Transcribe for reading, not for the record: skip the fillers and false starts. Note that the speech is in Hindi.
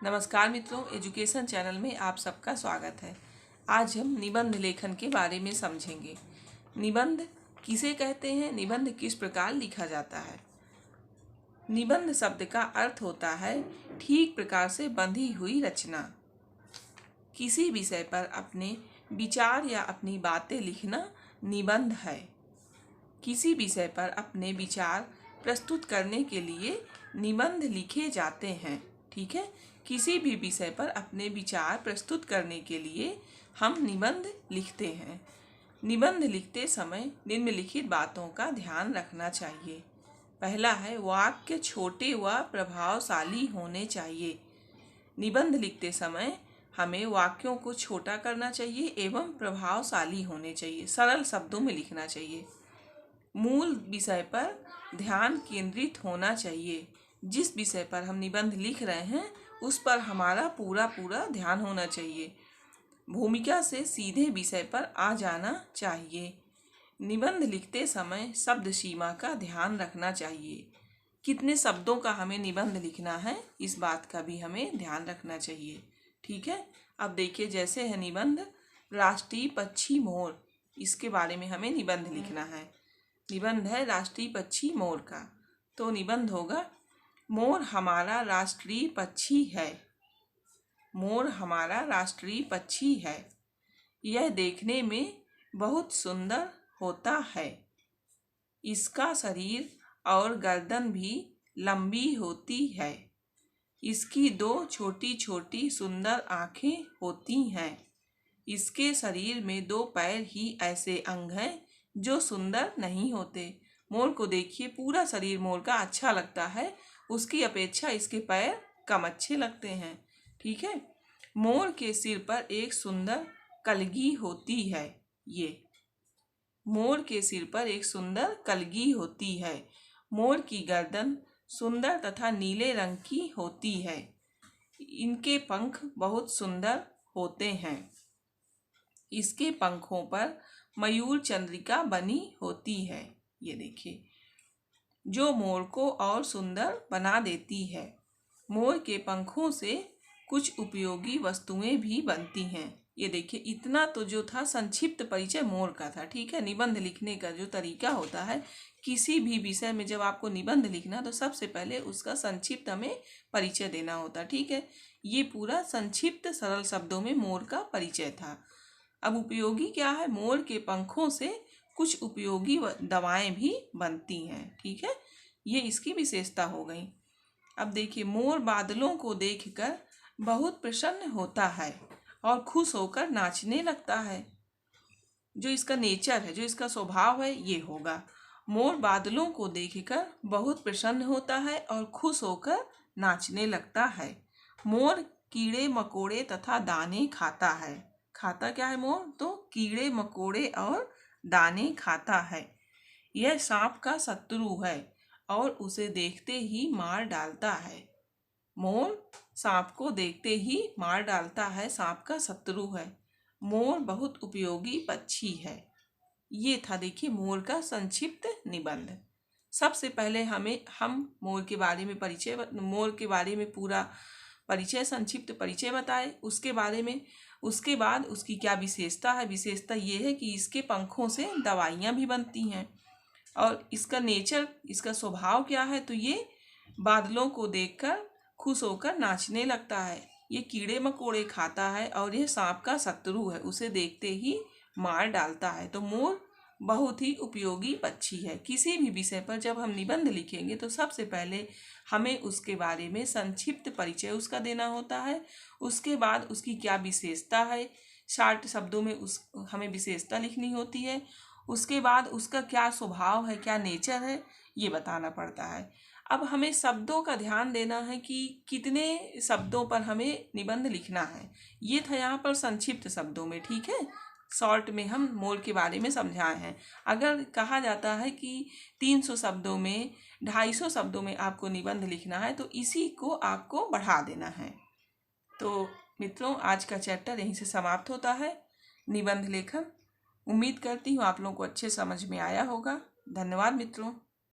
नमस्कार मित्रों, एजुकेशन चैनल में आप सबका स्वागत है। आज हम निबंध लेखन के बारे में समझेंगे। निबंध किसे कहते हैं, निबंध किस प्रकार लिखा जाता है। निबंध शब्द का अर्थ होता है ठीक प्रकार से बंधी हुई रचना। किसी विषय पर अपने विचार या अपनी बातें लिखना निबंध है। किसी विषय पर अपने विचार प्रस्तुत करने के लिए निबंध लिखे जाते हैं। ठीक है, किसी भी विषय पर अपने विचार प्रस्तुत करने के लिए हम निबंध लिखते हैं। निबंध लिखते समय निम्नलिखित बातों का ध्यान रखना चाहिए। पहला है, वाक्य छोटे व प्रभावशाली होने चाहिए। निबंध लिखते समय हमें वाक्यों को छोटा करना चाहिए एवं प्रभावशाली होने चाहिए, सरल शब्दों में लिखना चाहिए। मूल विषय पर ध्यान केंद्रित होना चाहिए। जिस विषय पर हम निबंध लिख रहे हैं उस पर हमारा पूरा ध्यान होना चाहिए। भूमिका से सीधे विषय पर आ जाना चाहिए। निबंध लिखते समय शब्द सीमा का ध्यान रखना चाहिए। कितने शब्दों का हमें निबंध लिखना है, इस बात का भी हमें ध्यान रखना चाहिए। ठीक है, अब देखिए, जैसे है निबंध राष्ट्रीय पक्षी मोर, इसके बारे में हमें निबंध लिखना है। निबंध है राष्ट्रीय पक्षी मोर का, तो निबंध होगा, मोर हमारा राष्ट्रीय पक्षी है। मोर हमारा राष्ट्रीय पक्षी है। यह देखने में बहुत सुंदर होता है। इसका शरीर और गर्दन भी लंबी होती है। इसकी दो छोटी छोटी सुंदर आँखें होती हैं। इसके शरीर में दो पैर ही ऐसे अंग हैं जो सुंदर नहीं होते। मोर को देखिए, पूरा शरीर मोर का अच्छा लगता है, उसकी अपेक्षा इसके पैर कम अच्छे लगते हैं। ठीक है, मोर के सिर पर एक सुंदर कलगी होती है। ये मोर के सिर पर एक सुंदर कलगी होती है। मोर की गर्दन सुंदर तथा नीले रंग की होती है। इनके पंख बहुत सुंदर होते हैं। इसके पंखों पर मयूर चंद्रिका बनी होती है। ये देखिए, जो मोर को और सुंदर बना देती है। मोर के पंखों से कुछ उपयोगी वस्तुएं भी बनती हैं। ये देखिए, इतना तो जो था संक्षिप्त परिचय मोर का था। ठीक है, निबंध लिखने का जो तरीका होता है, किसी भी विषय में जब आपको निबंध लिखना तो सबसे पहले उसका संक्षिप्त हमें परिचय देना होता। ठीक है, ये पूरा संक्षिप्त सरल शब्दों में मोर का परिचय था। अब उपयोगी क्या है, मोर के पंखों से कुछ उपयोगी दवाएं भी बनती हैं। ठीक है, ये इसकी विशेषता हो गई। अब देखिए, मोर बादलों को देखकर बहुत प्रसन्न होता है और खुश होकर नाचने लगता है। जो इसका नेचर है, जो इसका स्वभाव है, ये होगा, मोर बादलों को देखकर बहुत प्रसन्न होता है और खुश होकर नाचने लगता है। मोर कीड़े मकोड़े तथा दाने खाता है। खाता क्या है मोर? तो कीड़े मकोड़े और दाने खाता है। यह सांप का शत्रु है और उसे देखते ही मार डालता है। मोर सांप को देखते ही मार डालता है, सांप का शत्रु है। मोर बहुत उपयोगी पक्षी है। ये था, देखिए, मोर का संक्षिप्त निबंध। सबसे पहले हम मोर के बारे में मोर के बारे में पूरा परिचय, संक्षिप्त परिचय बताए। उसके बाद उसकी क्या विशेषता है। विशेषता ये है कि इसके पंखों से दवाइयाँ भी बनती हैं। और इसका नेचर, इसका स्वभाव क्या है, तो ये बादलों को देखकर खुश होकर नाचने लगता है। ये कीड़े मकोड़े खाता है और ये सांप का शत्रु है, उसे देखते ही मार डालता है। तो मोर बहुत ही उपयोगी पक्षी है। किसी भी विषय पर जब हम निबंध लिखेंगे तो सबसे पहले हमें उसके बारे में संक्षिप्त परिचय उसका देना होता है। उसके बाद उसकी क्या विशेषता है, शार्ट शब्दों में हमें विशेषता लिखनी होती है। उसके बाद उसका क्या स्वभाव है, क्या नेचर है, ये बताना पड़ता है। अब हमें शब्दों का ध्यान देना है कि कितने शब्दों पर हमें निबंध लिखना है। ये था यहाँ पर संक्षिप्त शब्दों में। ठीक है, शॉर्ट में हम मोर के बारे में समझाए हैं। अगर कहा जाता है कि 300 शब्दों में, 250 शब्दों में आपको निबंध लिखना है तो इसी को आपको बढ़ा देना है। तो मित्रों, आज का चैप्टर यहीं से समाप्त होता है, निबंध लेखन। उम्मीद करती हूँ आप लोगों को अच्छे समझ में आया होगा। धन्यवाद मित्रों।